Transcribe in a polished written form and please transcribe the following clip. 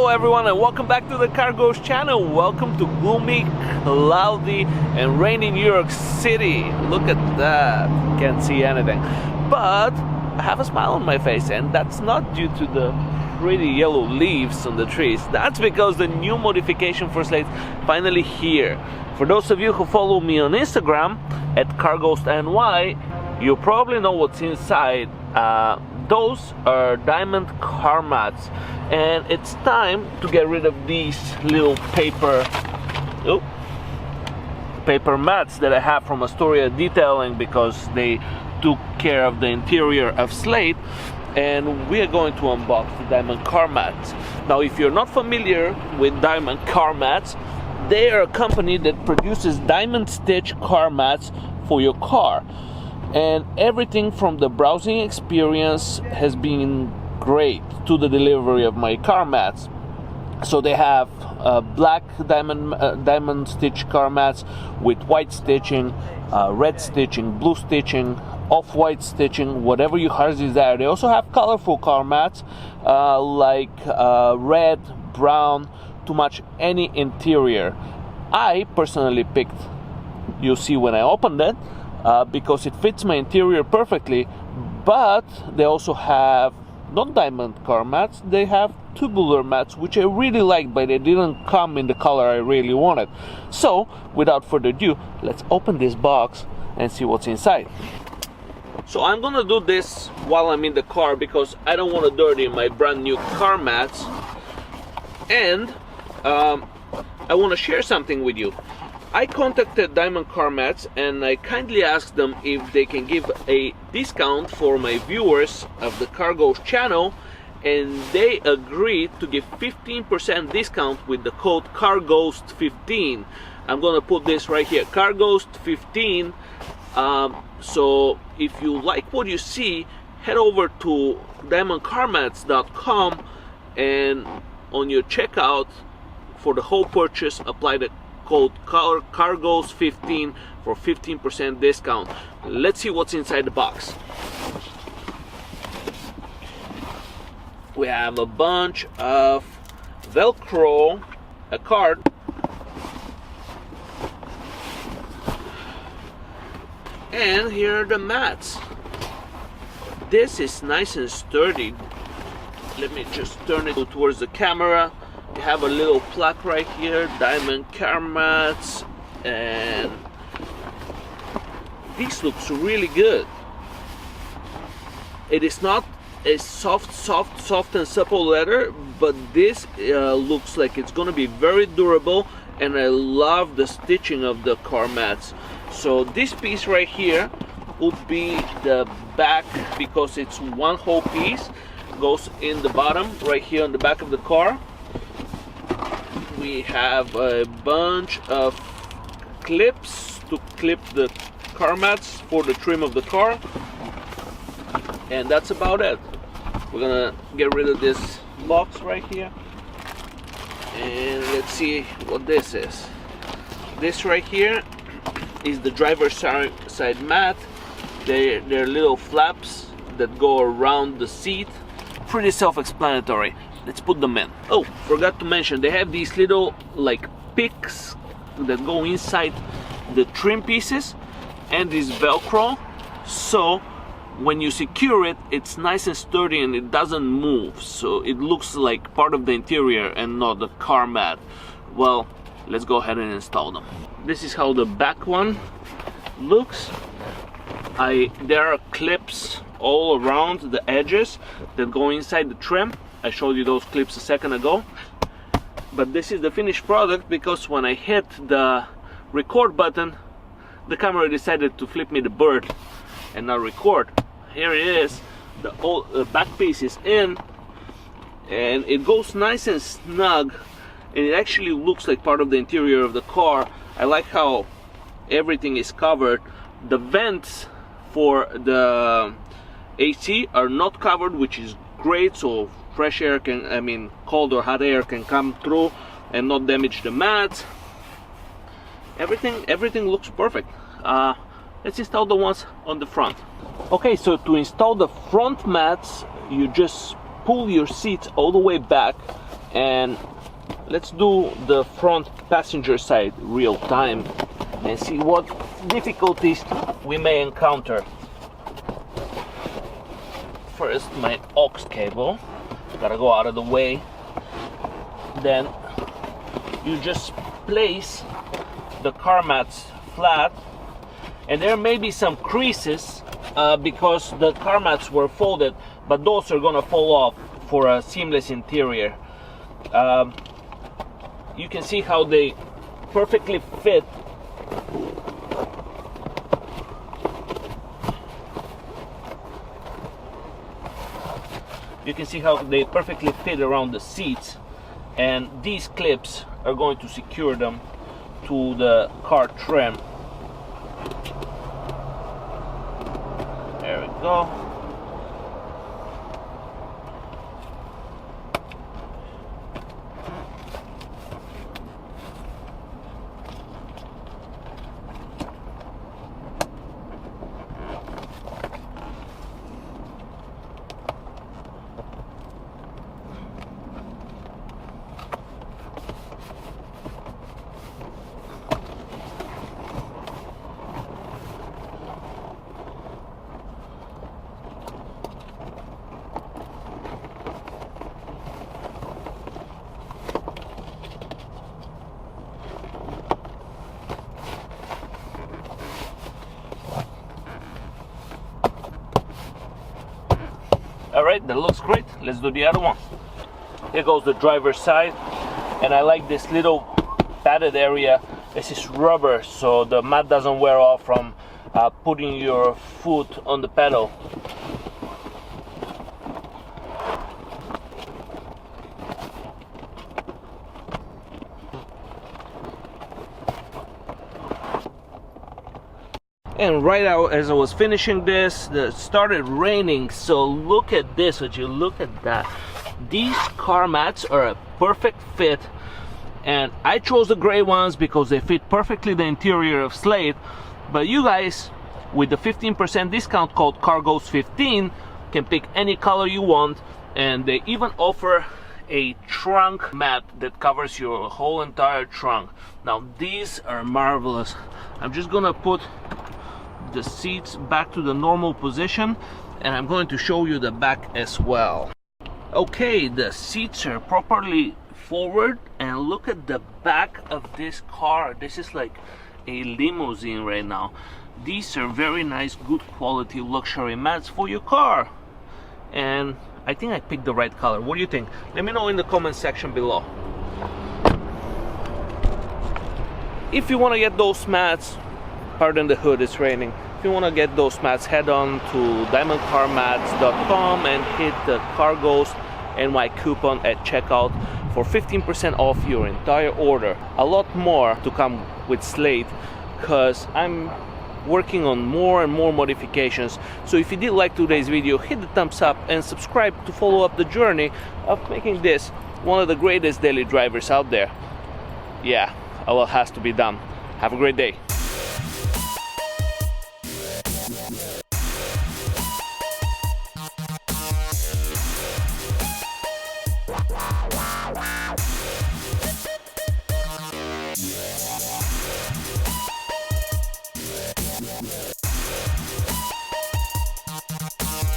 Hello everyone and welcome back to the carghost channel. Welcome to gloomy, cloudy and rainy New York City. Look at that, can't see anything, but I have a smile on my face, and that's not due to the pretty yellow leaves on the trees. That's because the new modification for Slate's finally here. For those of you who follow me on Instagram at carghostny, you probably know what's inside. Those are diamond car mats, and it's time to get rid of these little paper mats that I have from Astoria Detailing, because they took care of the interior of Slate, and we are going to unbox the diamond car mats. Now, if you're not familiar with diamond car mats, they are a company that produces diamond stitch car mats for your car. And everything from the browsing experience has been great to the delivery of my car mats. So they have black diamond stitch car mats with white stitching, red stitching, blue stitching, off-white stitching, whatever your heart desire. They also have colorful car mats like red, brown, to match any interior. I personally picked, you'll see when I opened it, because it fits my interior perfectly. But they also have non-diamond car mats. They have tubular mats, which I really like, but they didn't come in the color I really wanted. So without further ado, let's open this box and see what's inside. So I'm gonna do this while I'm in the car, because I don't want to dirty my brand new car mats, and I want to share something with you. I contacted Diamond Car Mats and I kindly asked them if they can give a discount for my viewers of the Carghost channel, and they agreed to give 15% discount with the code carghost15. I'm gonna put this right here, carghost15. So if you like what you see, head over to diamondcarmats.com, and on your checkout for the whole purchase, apply the code carghost15 for 15% discount. Let's see what's inside the box. We have a bunch of Velcro, a card, and here are the mats. This is nice and sturdy. Let me just turn it towards the camera. You have a little plaque right here, diamond car mats, and this looks really good. It is not a soft and supple leather, but this looks like it's gonna be very durable, and I love the stitching of the car mats. So this piece right here would be the back, because it's one whole piece, goes in the bottom right here on the back of the car. We have a bunch of clips to clip the car mats for the trim of the car, and that's about it. We're gonna get rid of this box right here, and let's see what this is. This right here is the driver's side mat. They're little flaps that go around the seat. Pretty self-explanatory. Let's put them in. Oh, forgot to mention, they have these little like picks that go inside the trim pieces, and this Velcro, so when you secure it, it's nice and sturdy and it doesn't move, so it looks like part of the interior and not the car mat. Well, let's go ahead and install them. This is how the back one looks. There are clips all around the edges that go inside the trim. I showed you those clips a second ago, but this is the finished product, because when I hit the record button, the camera decided to flip me the bird and not record. Here it is. The back piece is in, and it goes nice and snug, and it actually looks like part of the interior of the car. I like how everything is covered. The vents for the AC are not covered, which is great, so fresh air can, cold or hot air can come through and not damage the mats. Everything looks perfect. Let's install the ones on the front. Okay, so to install the front mats, you just pull your seats all the way back And let's do the front passenger side real time and see what difficulties we may encounter. First, my aux cable, gotta go out of the way. Then you just place the car mats flat, and there may be some creases because the car mats were folded, but those are gonna fall off for a seamless interior. You can see how they perfectly fit. You can see how they perfectly fit around the seats, and these clips are going to secure them to the car trim. There we go. Alright, that looks great. Let's do the other one. Here goes the driver's side, and I like this little padded area. This is rubber, so the mat doesn't wear off from putting your foot on the pedal. And right out as I was finishing this, it started raining. So look at this, would you look at that? These car mats are a perfect fit, and I chose the gray ones because they fit perfectly the interior of Slate. But you guys, with the 15% discount code carghost15, can pick any color you want, and they even offer a trunk mat that covers your whole entire trunk. Now these are marvelous. I'm just gonna put the seats back to the normal position, and I'm going to show you the back as well. Okay, the seats are properly forward, and look at the back of this car. This is like a limousine right now. These are very nice, good quality luxury mats for your car, and I think I picked the right color. What do you think? Let me know in the comment section below. If you want to get those mats, pardon the hood, it's raining. If you want to get those mats, head on to diamondcarmats.com and hit the carghost NY coupon at checkout for 15% off your entire order. A lot more to come with Slate, because I'm working on more and more modifications. So if you did like today's video, hit the thumbs up and subscribe to follow up the journey of making this one of the greatest daily drivers out there. Yeah, a lot has to be done. Have a great day.